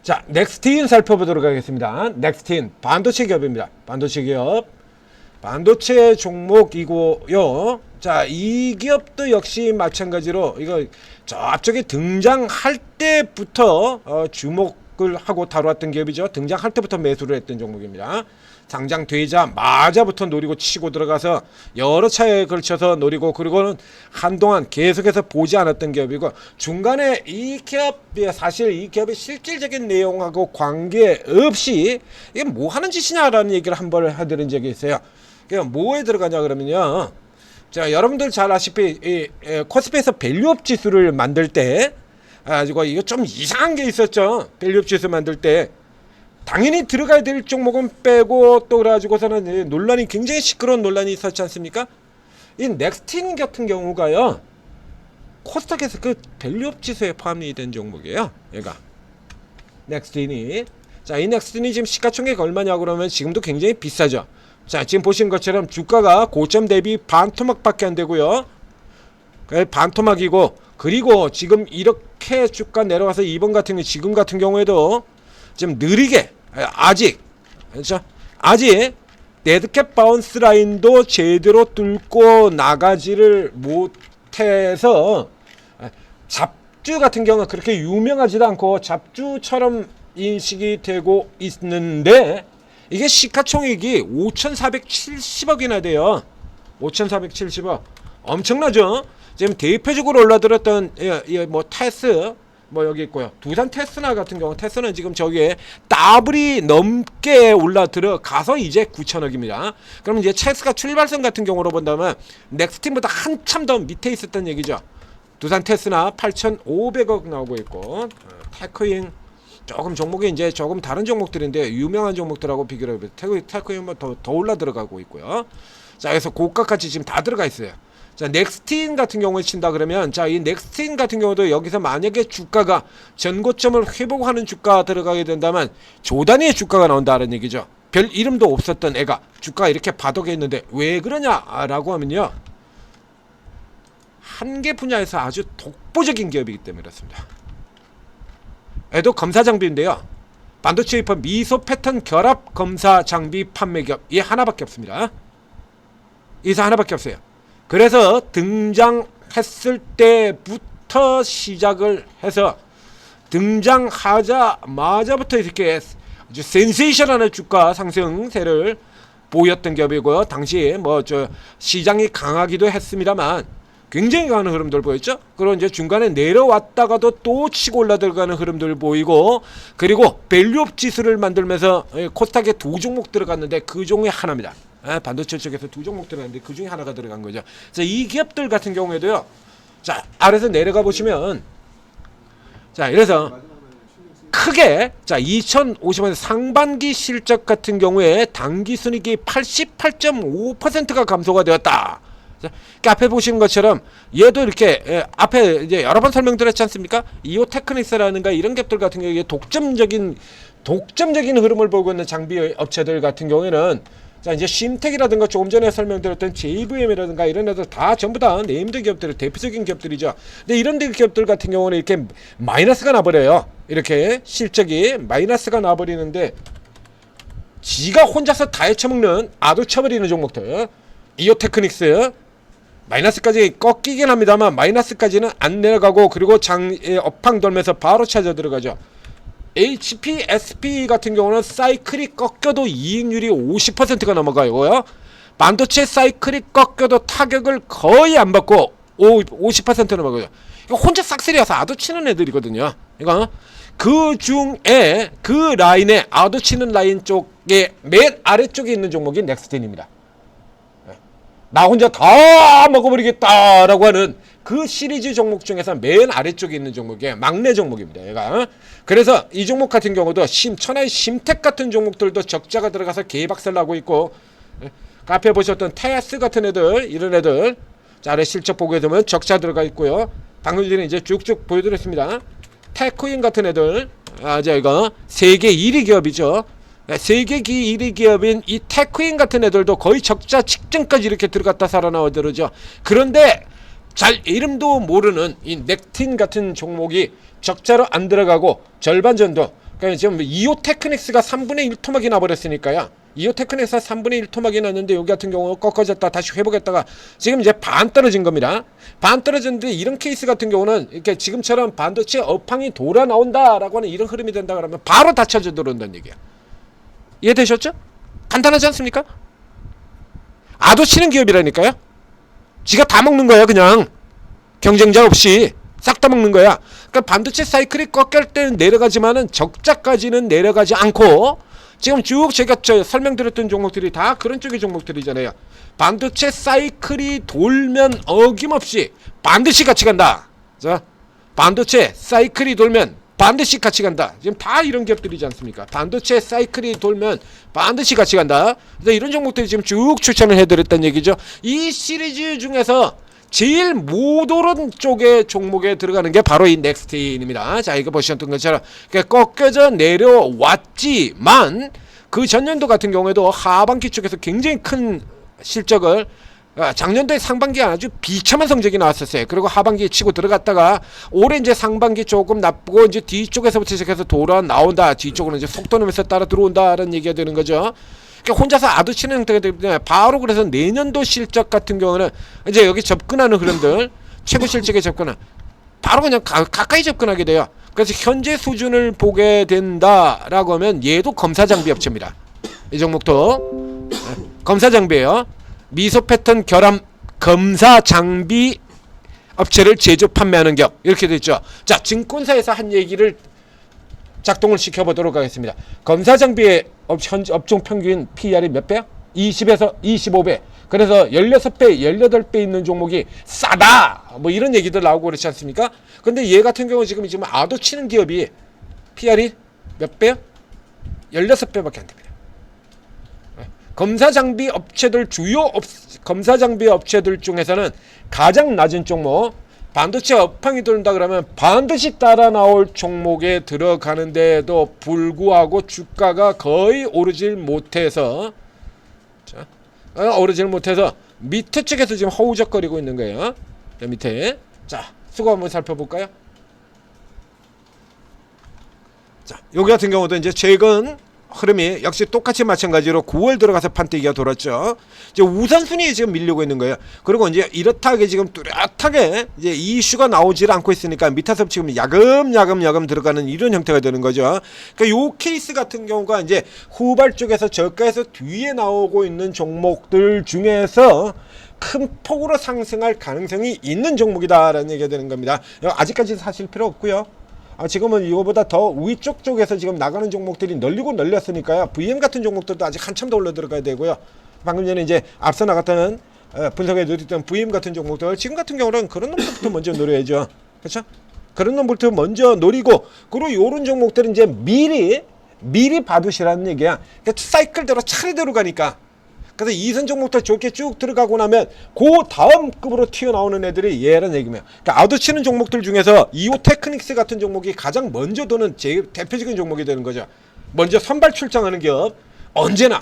자, 넥스틴 살펴보도록 하겠습니다. 넥스틴 반도체 기업입니다. 반도체 기업, 반도체 종목이고요. 자, 이 기업도 역시 마찬가지로 이거 저 앞쪽에 등장할 때부터 주목을 하고 다뤄왔던 기업이죠. 등장할 때부터 매수를 했던 종목입니다. 상장되자마자부터 노리고 치고 들어가서 여러 차례에 걸쳐서 노리고, 그리고는 한동안 계속해서 보지 않았던 기업이고, 중간에 이 기업이 사실 이 기업의 실질적인 내용하고 관계없이 이게 뭐 하는 짓이냐라는 얘기를 한 번 해드린 적이 있어요. 그러니까 뭐에 들어가냐 그러면요, 자, 여러분들 잘 아시피 이 코스피에서 밸류업 지수를 만들 때 가지고 이거 좀 이상한 게 있었죠. 밸류업 지수 만들 때 당연히 들어가야 될 종목은 빼고, 또 그래가지고서는 논란이, 굉장히 시끄러운 논란이 있었지 않습니까? 이 넥스틴 같은 경우가요, 코스닥에서 그 밸류업 지수에 포함이 된 종목이에요. 얘가 넥스틴이. 자, 이 넥스틴이 지금 시가총액 얼마냐고 그러면 지금도 굉장히 비싸죠. 자, 지금 보신 것처럼 주가가 고점 대비 반토막밖에 안 되고요. 반토막이고, 그리고 지금 이렇게 주가 내려와서 이번 같은 경우, 지금 같은 경우에도 좀 느리게, 아직, 그렇죠? 아직 데드캣 바운스 라인도 제대로 뚫고 나가지를 못해서, 잡주 같은 경우는 그렇게 유명하지도 않고 잡주처럼 인식이 되고 있는데, 이게 시가총액이 5,470억이나 돼요. 5,470억. 엄청나죠? 지금 대표적으로 올라들었던 뭐 테스, 뭐 여기 있고요. 두산 테스나 같은 경우, 테스는 지금 저기에 더블이 넘게 올라 들어가서 이제 9천억입니다. 그럼 이제 테스가 출발선 같은 경우로 본다면 넥스틴보다 한참 더 밑에 있었던 얘기죠. 두산 테스나 8,500억 나오고 있고, 테크인 조금 종목이 이제 조금 다른 종목들인데 유명한 종목들하고 비교를 해보면 테크인은 더 올라 들어가고 있고요. 자, 그래서 고가까지 지금 다 들어가 있어요. 자, 넥스틴 같은 경우에 친다 그러면, 자, 이 넥스틴 같은 경우도 여기서 만약에 주가가 전고점을 회복하는 주가 들어가게 된다면 조 단위의 주가가 나온다는 얘기죠. 별 이름도 없었던 애가 주가가 이렇게 바닥에 있는데 왜 그러냐라고 하면요, 한 개 분야에서 아주 독보적인 기업이기 때문에 그렇습니다. 애도 검사 장비인데요, 반도체 웨이퍼 미소 패턴 결합 검사 장비 판매 기업, 이 하나밖에 없습니다. 이사 하나밖에 없어요. 그래서 등장했을 때부터 시작을 해서 등장하자마자부터 이렇게 아주 센세이션한 주가 상승세를 보였던 기업이고요. 당시 뭐 저 시장이 강하기도 했습니다만 굉장히 강한 흐름들 보였죠. 그리고 이제 중간에 내려왔다가도 또 치고 올라 들어가는 흐름들 보이고, 그리고 밸류업 지수를 만들면서 코스닥에 두 종목 들어갔는데 그 종목이 하나입니다. 반도체 쪽에서 두 종목 들어갔는데 그 중에 하나가 들어간 거죠. 자, 이 기업들 같은 경우에도요, 자, 아래서 내려가 보시면, 자, 이래서 크게, 자, 2050원 상반기 실적 같은 경우에 당기순이익이 88.5%가 감소가 되었다. 자, 앞에 보시는 것처럼 얘도 이렇게 앞에 이제 여러 번 설명드렸지 않습니까? 이오테크닉스라는가 이런 기업들 같은 경우에 독점적인 흐름을 보고 있는 장비 업체들 같은 경우에는, 자, 이제 심텍이라든가 조금 전에 설명드렸던 JVM이라든가 이런 애들 다 전부 다 네임드 기업들, 대표적인 기업들이죠. 근데 이런 기업들 같은 경우는 이렇게 마이너스가 나버려요. 이렇게 실적이 마이너스가 나버리는데 지가 혼자서 다 헤쳐먹는, 아도쳐버리는 종목들, 이오테크닉스 마이너스까지 꺾이긴 합니다만 마이너스까지는 안 내려가고, 그리고 업황 돌면서 바로 찾아 들어가죠. HPSP 같은 경우는 사이클이 꺾여도 이익률이 50%가 넘어가고요. 반도체 사이클이 꺾여도 타격을 거의 안 받고 50% 넘어가요. 이거 혼자 싹쓸이여서 아도 치는 애들이거든요. 이거 그 중에 그 라인에 아도 치는 라인 쪽에 맨 아래쪽에 있는 종목이 넥스틴입니다. 나 혼자 다 먹어버리겠다라고 하는 그 시리즈 종목 중에서 맨 아래쪽에 있는 종목이 막내 종목입니다. 얘가. 그래서 이 종목 같은 경우도 천하의 심텍 같은 종목들도 적자가 들어가서 개박살 나고 있고, 앞에 보셨던 테스 같은 애들, 이런 애들, 자, 아래 실적 보게 되면 적자 들어가 있고요. 방금 전에 이제 쭉쭉 보여드렸습니다. 테크인 같은 애들, 이거 세계 1위 기업이죠. 세계 1위 기업인 이 테크인 같은 애들도 거의 적자 직전까지 이렇게 들어갔다 살아나오더라죠. 그런데 잘 이름도 모르는 이 넥틴 같은 종목이 적자로 안 들어가고 절반 정도 그러니까 지금 이오 테크닉스가 3분의 1 토막이 나버렸으니까요. 이오 테크닉스가 3분의 1 토막이 났는데 여기 같은 경우 꺾어졌다 다시 회복했다가 지금 이제 반 떨어진 겁니다. 반 떨어졌는데 이런 케이스 같은 경우는 이렇게 지금처럼 반도체 업황이 돌아 나온다라고 하는 이런 흐름이 된다 그러면 바로 닫혀져 들어온다는 얘기야. 이해되셨죠? 간단하지 않습니까? 아도 치는 기업이라니까요. 지가 다 먹는 거야. 그냥 경쟁자 없이 싹 다 먹는 거야. 그러니까 반도체 사이클이 꺾일 때는 내려가지만은 적자까지는 내려가지 않고 지금 쭉 제가 설명드렸던 종목들이 다 그런 쪽의 종목들이잖아요. 반도체 사이클이 돌면 어김없이 반드시 같이 간다. 자, 반도체 사이클이 돌면 반드시 같이 간다. 지금 다 이런 기업들이지 않습니까? 반도체 사이클이 돌면 반드시 같이 간다. 그래서 이런 종목들이 지금 쭉 추천을 해드렸다는 얘기죠. 이 시리즈 중에서 제일 못 오른 쪽의 종목에 들어가는 게 바로 이 넥스틴입니다. 자, 이거 보셨던 것처럼 꺾여져 내려왔지만 그 전년도 같은 경우에도 하반기 쪽에서 굉장히 큰 실적을 작년도에 상반기에 아주 비참한 성적이 나왔었어요. 그리고 하반기에 치고 들어갔다가 올해 이제 상반기 조금 나쁘고 이제 뒤쪽에서부터 시작해서 돌아 나온다. 뒤쪽으로 이제 속도 내면서 따라 들어온다라는 얘기가 되는 거죠. 그러니까 혼자서 아두치는 형태가 되기 때문에 바로 그래서 내년도 실적 같은 경우는 이제 여기 접근하는 흐름들 최고 실적에 접근은 바로 그냥 가까이 접근하게 돼요. 그래서 현재 수준을 보게 된다라고 하면 얘도 검사 장비 업체입니다. 이 종목도 검사 장비예요. 미소 패턴 결함 검사 장비 업체를 제조 판매하는 기업 이렇게 되죠. 자, 증권사에서 한 얘기를 작동을 시켜보도록 하겠습니다. 검사 장비의 업종 평균 PER이 몇 배야? 20에서 25배. 그래서 16배, 18배 있는 종목이 싸다. 뭐 이런 얘기들 나오고 그렇지 않습니까? 근데 얘 같은 경우 지금 아도 치는 기업이 PER이 몇 배야? 16배밖에 안 됩니다. 검사 장비 업체들 검사 장비 업체들 중에서는 가장 낮은 종목 반도체 업황이 돌린다 그러면 반드시 따라 나올 종목에 들어가는데도 불구하고 주가가 거의 오르질 못해서 밑에 쪽에서 지금 허우적거리고 있는 거예요. 밑에. 자, 수거 한번 살펴볼까요? 자, 여기 같은 경우도 이제 최근 흐름이 역시 똑같이 마찬가지로 9월 들어가서 판때기가 돌았죠. 이제 우선순위에 지금 밀리고 있는 거예요. 그리고 이제 이렇다게 지금 뚜렷하게 이제 이 이슈가 나오질 않고 있으니까 밑에서 지금 야금야금 들어가는 이런 형태가 되는 거죠. 그러니까 요 케이스 같은 경우가 이제 후발 쪽에서 저가에서 뒤에 나오고 있는 종목들 중에서 큰 폭으로 상승할 가능성이 있는 종목이다라는 얘기가 되는 겁니다. 아직까지 사실 필요 없고요. 지금은 이거보다 더 위쪽 쪽에서 지금 나가는 종목들이 널리고 널렸으니까요. VM 같은 종목들도 아직 한참 더 올라 들어가야 되고요. 방금 전에 이제 앞서 나갔다는 분석에 드렸던 VM 같은 종목들 지금 같은 경우는 그런 놈부터 먼저 노려야죠. 그렇죠? 그런 놈부터 먼저 노리고 그리고 요런 종목들은 이제 미리 봐두시라는 얘기야. 그러니까 사이클대로 차례대로 가니까. 그래서 이선 종목들 좋게 쭉 들어가고 나면 그 다음 급으로 튀어나오는 애들이 얘라는 얘기면 그러니까 아웃치는 종목들 중에서 이오 테크닉스 같은 종목이 가장 먼저 도는 제일 대표적인 종목이 되는 거죠. 먼저 선발 출장하는 기업 언제나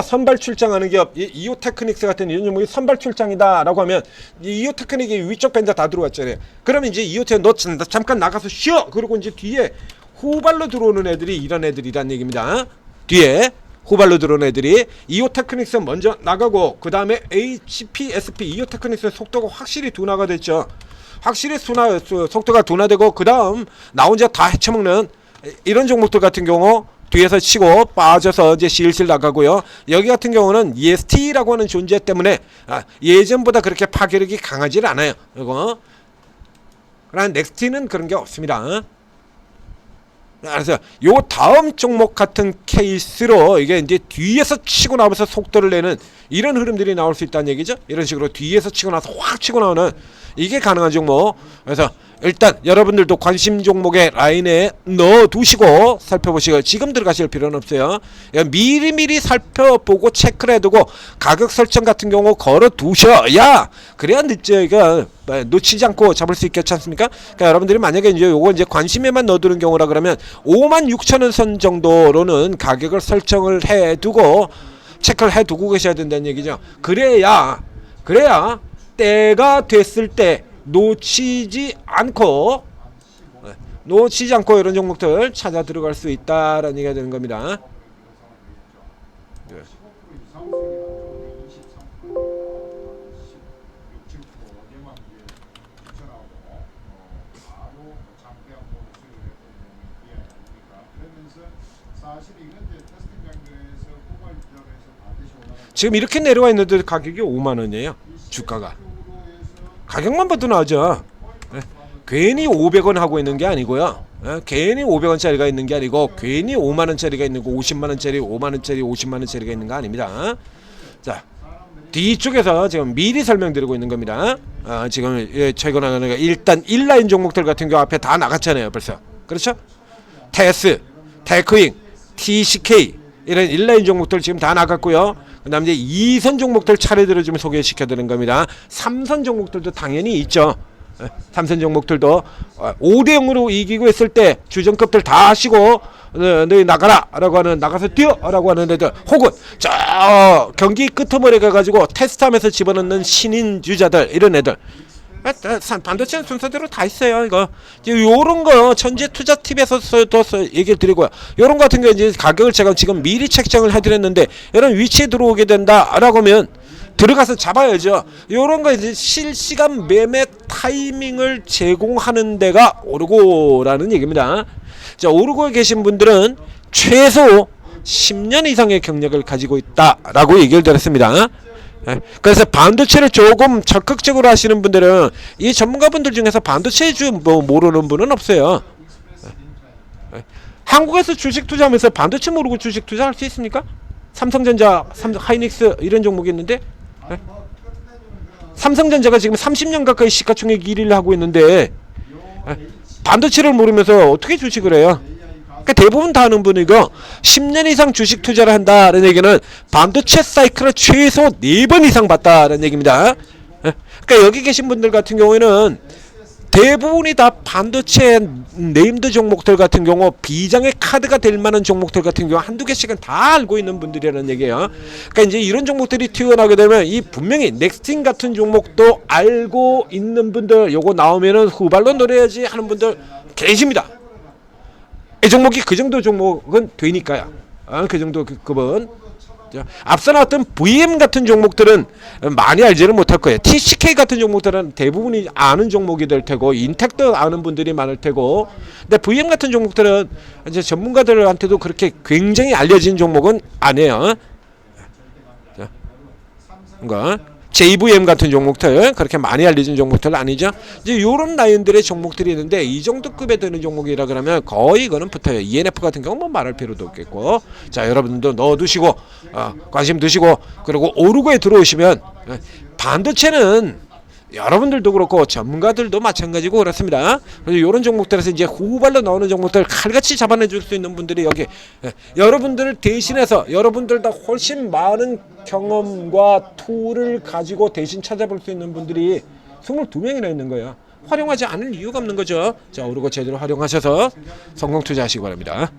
선발 출장하는 기업 이오 테크닉스 같은 이런 종목이 선발 출장이다 라고 하면 이오 테크닉이 위쪽 밴드 다 들어왔잖아요. 그러면 이제 이오 테크 너 잠깐 나가서 쉬어. 그리고 이제 뒤에 후발로 들어오는 애들이 이런 애들이란 얘기입니다. 뒤에 후발로 들어온 애들이 이오 테크닉스 먼저 나가고 그 다음에 HPSP 이오 테크닉스 속도가 확실히 둔화가 됐죠. 확실히 속도가 둔화되고 그 다음 나 혼자 다 헤쳐먹는 이런 종목들 같은 경우 뒤에서 치고 빠져서 이제 실실 나가고요. 여기 같은 경우는 EST라고 하는 존재 때문에 예전보다 그렇게 파괴력이 강하지 않아요. 이거 그러나 넥스티는 그런 게 없습니다. 그래서 요 다음 종목 같은 케이스로 이게 이제 뒤에서 치고 나와서 속도를 내는 이런 흐름들이 나올 수 있다는 얘기죠. 이런 식으로 뒤에서 치고 나서 확 치고 나오는 이게 가능한 종목. 그래서 일단 여러분들도 관심 종목의 라인에 넣어두시고 살펴보시고 지금 들어가실 필요는 없어요. 미리미리 살펴보고 체크를 해두고 가격 설정 같은 경우 걸어두셔야 그래야 늦죠. 놓치지 않고 잡을 수 있겠지 않습니까? 그러니까 여러분들이 만약에 이제 요거 이제 관심에만 넣어두는 경우라 그러면 56,000원 선 정도로는 가격을 설정을 해두고 체크를 해두고 계셔야 된다는 얘기죠. 그래야 때가 됐을 때 놓치지 않고 놓치지 않고 이런 종목들 찾아 들어갈 수 있다라는 얘기가 되는 겁니다. 네. 지금 이렇게 내려와 있는데 가격이 5만 원이에요. 주가가. 가격만 봐도 나오죠. 네. 괜히 500원 하고 있는 게 아니고요. 네. 괜히 500원짜리가 있는 게 아니고 괜히 5만 원짜리가 있는 거 50만 원짜리, 5만 원짜리, 50만 원짜리가 있는 거 아닙니다. 자, 뒤쪽에서 지금 미리 설명드리고 있는 겁니다. 지금 최근에 일단 1라인 종목들 같은 경우 앞에 다 나갔잖아요. 벌써. 그렇죠? 테스, 테크잉, TCK 이런 1라인 종목들 지금 다 나갔고요. 그 다음에 이제 2선 종목들 차례대로 좀 소개시켜 드리는 겁니다. 3선 종목들도 당연히 있죠. 3선 종목들도 5대0으로 이기고 있을 때 주전급들 다 하시고 너희 나가라 라고 하는, 나가서 뛰어 라고 하는 애들, 혹은 저 경기 끄트머리 가가지고 테스트하면서 집어넣는 신인 주자들, 이런 애들, 반도체는 순서대로 다 있어요. 이거 요런 거 천재 투자 팁에서도 얘기를 드리고요. 요런 거 같은 거 이제 가격을 제가 지금 미리 책정을 해드렸는데 이런 위치에 들어오게 된다라고 하면 들어가서 잡아야죠. 요런 거 이제 실시간 매매 타이밍을 제공하는 데가 오르고라는 얘기입니다. 자, 오르고에 계신 분들은 최소 10년 이상의 경력을 가지고 있다라고 얘기를 드렸습니다. 그래서 반도체를 조금 적극적으로 하시는 분들은, 이 전문가분들 중에서 반도체 뭐 모르는 분은 없어요. 한국에서 주식 투자하면서 반도체 모르고 주식 투자할 수 있습니까? 삼성전자, 하이닉스 이런 종목이 있는데, 삼성전자가 지금 30년 가까이 시가총액 1위를 하고 있는데 반도체를 모르면서 어떻게 주식을 해요? 그러니까 대부분 다 아는 분이고, 10년 이상 주식 투자를 한다는 얘기는 반도체 사이클을 최소 4번 이상 봤다는 얘기입니다. 그러니까 여기 계신 분들 같은 경우에는 대부분이 다 반도체 네임드 종목들 같은 경우, 비장의 카드가 될 만한 종목들 같은 경우 한두 개씩은 다 알고 있는 분들이라는 얘기예요. 그러니까 이제 이런 종목들이 튀어나오게 되면 이 분명히 넥스팅 같은 종목도 알고 있는 분들, 요거 나오면은 후발로 노려야지 하는 분들 계십니다. 이 종목이 그 정도 종목은 되니까요. 그 정도 급은. 앞서 나왔던 VM 같은 종목들은 많이 알지는 못할 거예요. TCK 같은 종목들은 대부분이 아는 종목이 될 테고, 인텍도 아는 분들이 많을 테고, 근데 VM 같은 종목들은 이제 전문가들한테도 그렇게 굉장히 알려진 종목은 아니에요. 뭔가 JVM 같은 종목들, 그렇게 많이 알려진 종목들 아니죠. 이제 요런 라인들의 종목들이 있는데, 이 정도 급에 드는 종목이라 그러면 거의 이거는 붙어요. ENF 같은 경우 뭐 말할 필요도 없겠고. 자, 여러분들도 넣어두시고 관심 두시고, 그리고 오르고에 들어오시면, 반도체는 여러분들도 그렇고 전문가들도 마찬가지고 그렇습니다. 그래서 이런 종목들에서 이제 후발로 나오는 종목들 칼같이 잡아내줄 수 있는 분들이 여기, 여러분들을 대신해서 여러분들보다 훨씬 많은 경험과 툴을 가지고 대신 찾아볼 수 있는 분들이 22명이나 있는 거예요. 활용하지 않을 이유가 없는 거죠. 자, 오르고 제대로 활용하셔서 성공 투자하시기 바랍니다.